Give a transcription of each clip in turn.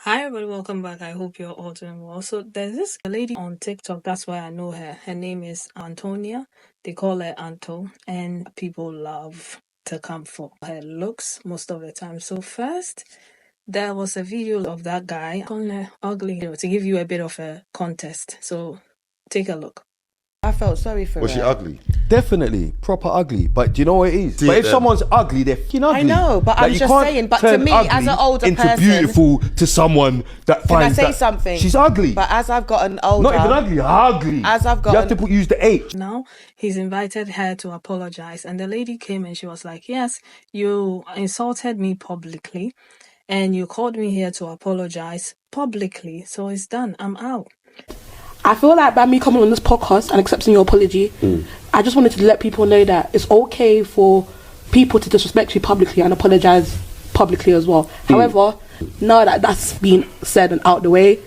Hi everybody, welcome back. I hope you're all doing well. So there's this lady on TikTok, that's why I know her. Her name is Antonia. They call her Anto, and people love to come for her looks most of the time. So first, there was a video of that guy calling her ugly, to give you a bit of a contest. So take a look. I felt sorry for her. Was she ugly? Definitely, proper ugly. But do you know what it is? See But it if then. someone's ugly, they're fucking ugly. I know, but I'm you just can't saying, but to turn me, ugly as an older into person- beautiful to someone that Can I finds say that something? she's ugly. But as I've gotten older, Not even ugly, ugly. As I've you have gotten- to use the H. Now he's invited her to apologize, and the lady came and she was like, yes, you insulted me publicly and you called me here to apologize publicly, so it's done, I'm out. I feel like by me coming on this podcast and accepting your apology, I just wanted to let people know that it's okay for people to disrespect you publicly and apologise publicly as well. However, now that that's been said and out the way,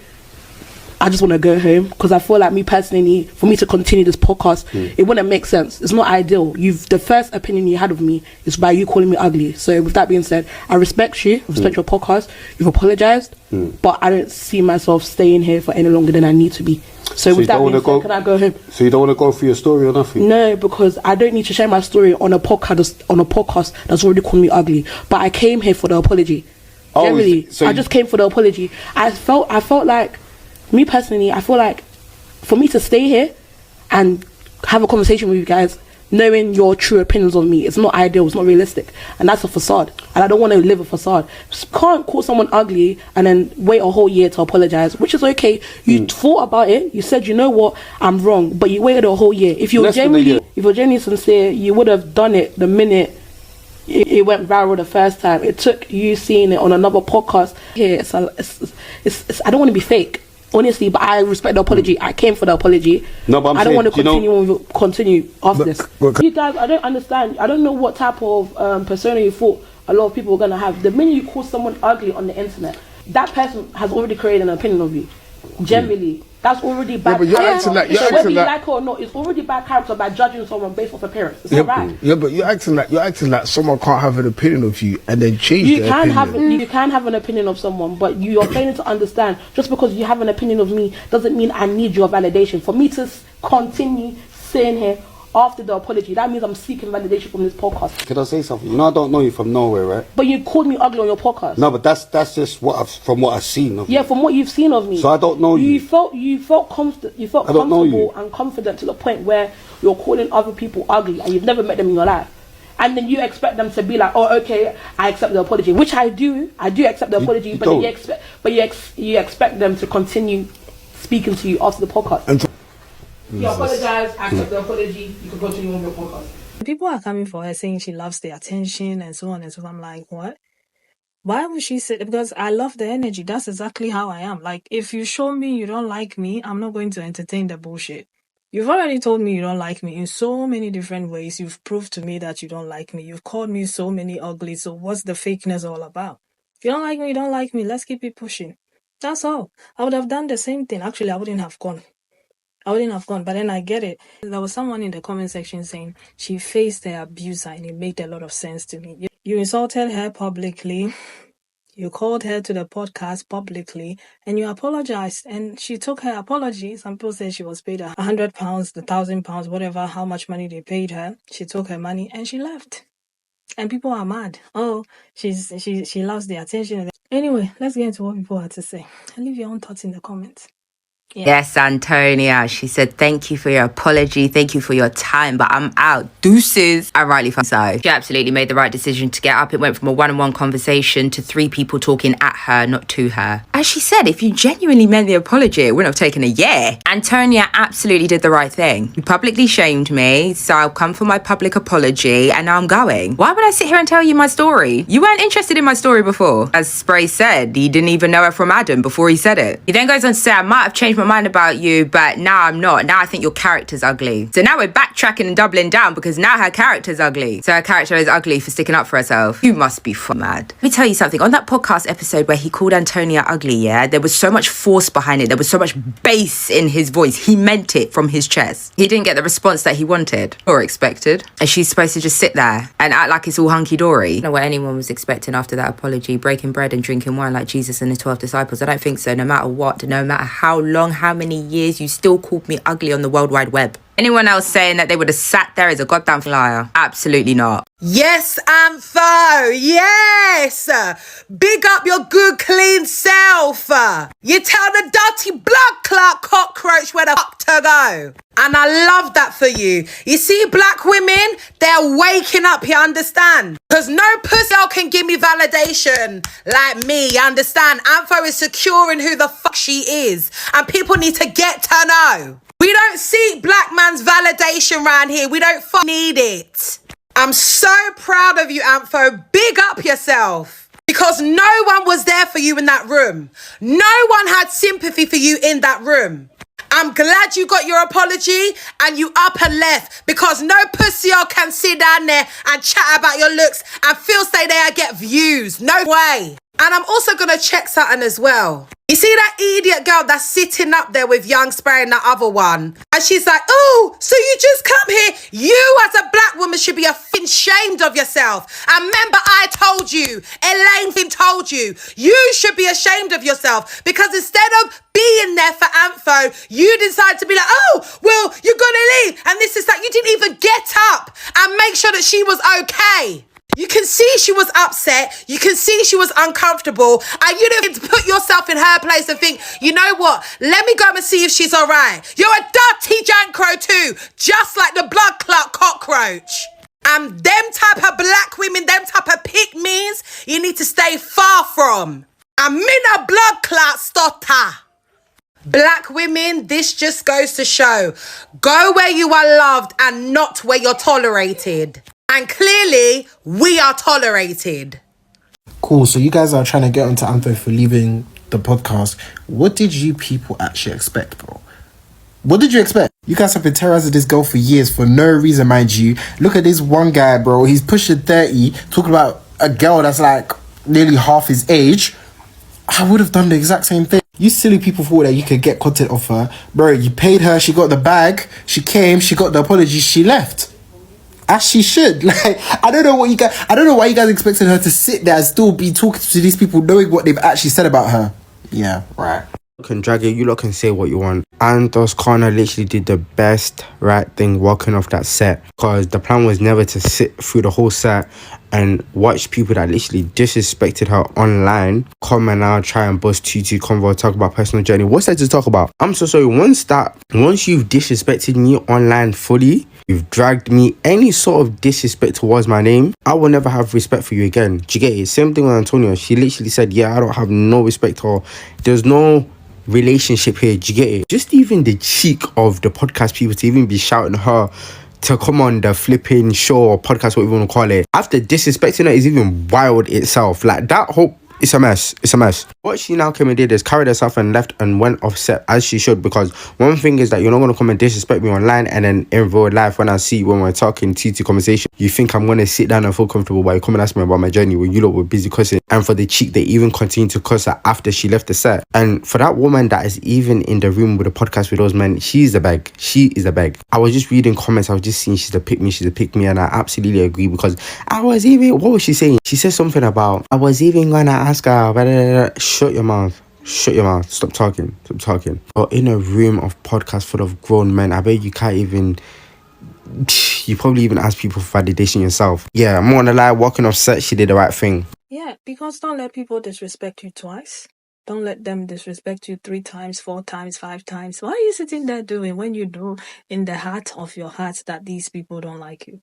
I just want to go home because I feel like me personally, for me to continue this podcast, it wouldn't make sense. It's not ideal. The first opinion you had of me is by you calling me ugly. So with that being said, I respect you, respect your podcast. You've apologised, but I don't see myself staying here for any longer than I need to be. So with that being said, can I go home? So you don't want to go through your story or nothing? No, because I don't need to share my story on a podcast that's already called me ugly. But I came here for the apology. Generally, I just came for the apology. I felt like, me personally, I feel like for me to stay here and have a conversation with you guys, knowing your true opinions of me, it's not ideal, it's not realistic, and that's a facade, and I don't want to live a facade. Just can't call someone ugly and then wait a whole year to apologize, which is okay. You thought about it, you said, you know what, I'm wrong, but you waited a whole year. If you're genuinely sincere, you would have done it the minute it went viral the first time. It took you seeing it on another podcast. Here, it's I don't want to be fake, honestly, but I respect the apology. I came for the apology. No, but I don't want to continue after this. You guys, I don't understand. I don't know what type of persona you thought a lot of people were going to have. The minute you call someone ugly on the internet, that person has already created an opinion of you. Generally, that's already bad. Yeah, but you're acting like whether you like it or not, it's already bad character by judging someone based off appearance. It's not right. Yeah, but you're acting like someone can't have an opinion of you and then change their opinion. You can have an opinion of someone, but you're failing to understand. Just because you have an opinion of me doesn't mean I need your validation. For me to continue sitting here after the apology, that means I'm seeking validation from this podcast. Can I say something? You know, I don't know you from nowhere, right? But you called me ugly on your podcast. No, but that's just from what I've seen of you. Yeah, from what you've seen of me. So I don't know you. You felt comfortable and confident to the point where you're calling other people ugly and you've never met them in your life. And then you expect them to be like, oh, okay, I accept the apology, which I do. I do accept the apology, but you expect them to continue speaking to you after the podcast. You apologize, I accept the apology, you can continue on your podcast. People are coming for her saying she loves the attention and so on and so on. I'm like, what? Why would she say? Because I love the energy. That's exactly how I am. Like, if you show me you don't like me, I'm not going to entertain the bullshit. You've already told me you don't like me in so many different ways. You've proved to me that you don't like me. You've called me so many ugly. So what's the fakeness all about? If you don't like me, you don't like me. Let's keep it pushing. That's all. I would have done the same thing. Actually, I wouldn't have gone, but then I get it. There was someone in the comment section saying she faced the abuser, and it made a lot of sense to me. You insulted her publicly, you called her to the podcast publicly, and you apologized, and she took her apology. Some people say she was paid £100, £1,000, whatever, how much money they paid her. She took her money and she left. And people are mad. Oh, she loves the attention. Anyway, let's get into what people had to say. Leave your own thoughts in the comments. Yeah. Yes, Antonia. She said, thank you for your apology. Thank you for your time, but I'm out. Deuces. I rightly found so. She absolutely made the right decision to get up. It went from a one-on-one conversation to 3 people talking at her, not to her. As she said, if you genuinely meant the apology, it wouldn't have taken a year. Antonia absolutely did the right thing. You publicly shamed me, so I'll come for my public apology, and now I'm going. Why would I sit here and tell you my story? You weren't interested in my story before. As Spray said, he didn't even know her from Adam before he said it. He then goes on to say, I might have changed my mind about you, but now I'm not. Now I think your character's ugly. So now we're backtracking and doubling down because now her character's ugly. So her character is ugly for sticking up for herself. You must be mad. Let me tell you something. On that podcast episode where he called Antonia ugly, yeah, there was so much force behind it. There was so much bass in his voice. He meant it from his chest. He didn't get the response that he wanted or expected. And she's supposed to just sit there and act like it's all hunky-dory. I don't know what anyone was expecting after that apology. Breaking bread and drinking wine like Jesus and the 12 disciples. I don't think so. No matter what, no matter how long, how many years, you still called me ugly on the World Wide Web. Anyone else saying that they would have sat there is a goddamn liar. Absolutely not. Yes, Antho, yes! Big up your good, clean self. You tell the dirty blood clot cockroach where the fuck to go. And I love that for you. You see, black women, they're waking up, you understand? Because no pussy can give me validation like me, you understand? Antho is secure in who the fuck she is. And people need to get to know. We don't seek black man's validation around here. We don't need it. I'm so proud of you, Antho. Big up yourself. Because no one was there for you in that room. No one had sympathy for you in that room. I'm glad you got your apology and you up and left, because no pussy can sit down there and chat about your looks and feel stay there and get views. No way. And I'm also going to check something as well. You see that idiot girl that's sitting up there with Young Spray and the other one? And she's like, oh, so you just come here? You as a black woman should be ashamed of yourself. And remember, I told you, Elaine told you, you should be ashamed of yourself, because instead of being there for Antho, you decide to be like, oh, well, you're going to leave. And this is that. You didn't even get up and make sure that she was okay. You can see she was upset. You can see she was uncomfortable. And you didn't put yourself in her place and think, you know what? Let me go and see if she's all right. You're a dirty jankro too, just like the blood clot cockroach. And them type of black women, them type of pick-me's, you need to stay far from. And me no blood clot stutter. Black women, this just goes to show, go where you are loved and not where you're tolerated. And clearly, we are tolerated. Cool, so you guys are trying to get onto Antho for leaving the podcast. What did you people actually expect, bro? What did you expect? You guys have been terrorizing this girl for years for no reason, mind you. Look at this one guy, bro. He's pushing 30, talking about a girl that's like nearly half his age. I would have done the exact same thing. You silly people thought that you could get content off her. Bro, you paid her, she got the bag, she came, she got the apology, she left. As she should. Like, I don't know why you guys expected her to sit there and still be talking to these people knowing what they've actually said about her. Yeah, right. You can drag it, you lot can say what you want. Antos Kana literally did the best right thing walking off that set, because the plan was never to sit through the whole set and watch people that literally disrespected her online come and now try and bust Tutu convo, talk about personal journey. What's there to talk about? I'm so sorry. Once you've disrespected me online fully, you've dragged me any sort of disrespect towards my name, I will never have respect for you again. Do you get it? Same thing with Antonia. She literally said, yeah, I don't have no respect for her. There's no relationship here. Do you get it? Just even the cheek of the podcast people to even be shouting her to come on the flipping show or podcast, what you want to call it, after disrespecting her, is even wild itself. Like, that whole It's a mess. It's a mess. What she now came and did is carried herself and left and went offset as she should, because one thing is that you're not going to come and disrespect me online and then in real life when I see you when we're talking TT conversation, you think I'm going to sit down and feel comfortable while you come and ask me about my journey when you lot were busy cussing. And for the cheek, they even continue to cuss her after she left the set. And for that woman that is even in the room with the podcast with those men, she's a bag. She is a bag. I was just reading comments. I was just seeing she's a pick me, and I absolutely agree, because I was even, what was she saying? She said something about, I was even going to ask her, blah, blah, blah. Shut your mouth. Shut your mouth. Stop talking. Stop talking. But in a room of podcasts full of grown men, I bet you can't even, you probably even ask people for validation yourself. Yeah, I'm not gonna lie, walking off set, she did the right thing. Yeah, because don't let people disrespect you twice. Don't let them disrespect you 3 times, 4 times, 5 times. What are you sitting there doing when you know in the heart of your heart that these people don't like you?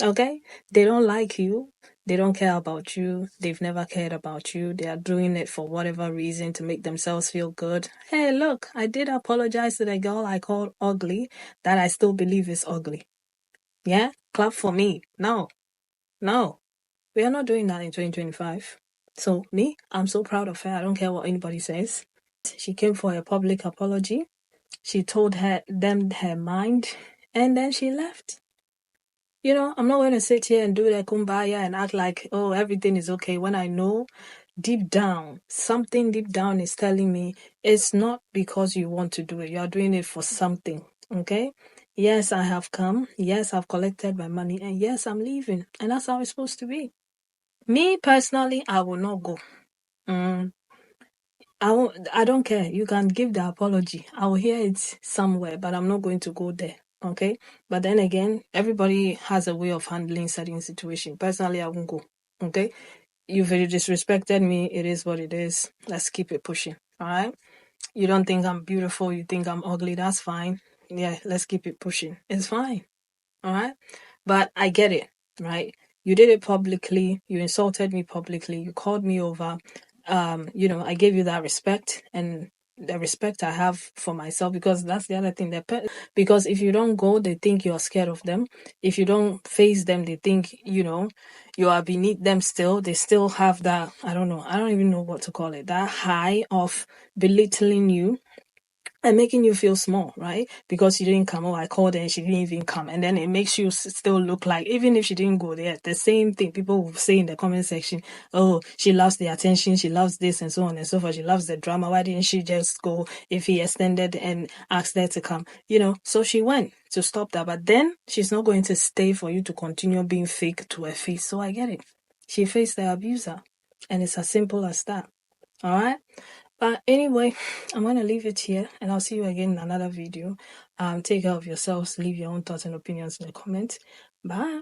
Okay? They don't like you. They don't care about you. They've never cared about you. They are doing it for whatever reason to make themselves feel good. Hey, look, I did apologize to the girl I called ugly that I still believe is ugly. Yeah? Clap for me. No. We are not doing that in 2025. So me, I'm so proud of her. I don't care what anybody says. She came for a public apology. She told them her mind, and then she left. You know, I'm not going to sit here and do the kumbaya and act like, oh, everything is okay, when I know deep down, something deep down is telling me it's not because you want to do it. You are doing it for something, okay? Yes, I have come. Yes, I've collected my money. And yes, I'm leaving. And that's how it's supposed to be. Me, personally, I will not go. I don't care. You can give the apology. I will hear it somewhere, but I'm not going to go there. Okay? But then again, everybody has a way of handling certain situations. Personally, I won't go. Okay? You've disrespected me. It is what it is. Let's keep it pushing. All right? You don't think I'm beautiful. You think I'm ugly. That's fine. Yeah, let's keep it pushing. It's fine. All right? But I get it, right? You did it publicly. You insulted me publicly. You called me over. You know, I gave you that respect and the respect I have for myself, because that's the other thing. Because if you don't go, they think you're scared of them. If you don't face them, they think, you know, you are beneath them still. They still have that, I don't know. I don't even know what to call it. That high of belittling you and making you feel small, right? Because you didn't come. Oh, I called her and she didn't even come. And then it makes you still look like, even if she didn't go there, the same thing people will say in the comment section. Oh, she loves the attention. She loves this and so on and so forth. She loves the drama. Why didn't she just go if he extended and asked her to come? You know, so she went to stop that. But then she's not going to stay for you to continue being fake to her face. So I get it. She faced the abuser. And it's as simple as that. All right? But anyway, I'm going to leave it here and I'll see you again in another video. Take care of yourselves. Leave your own thoughts and opinions in the comments. Bye.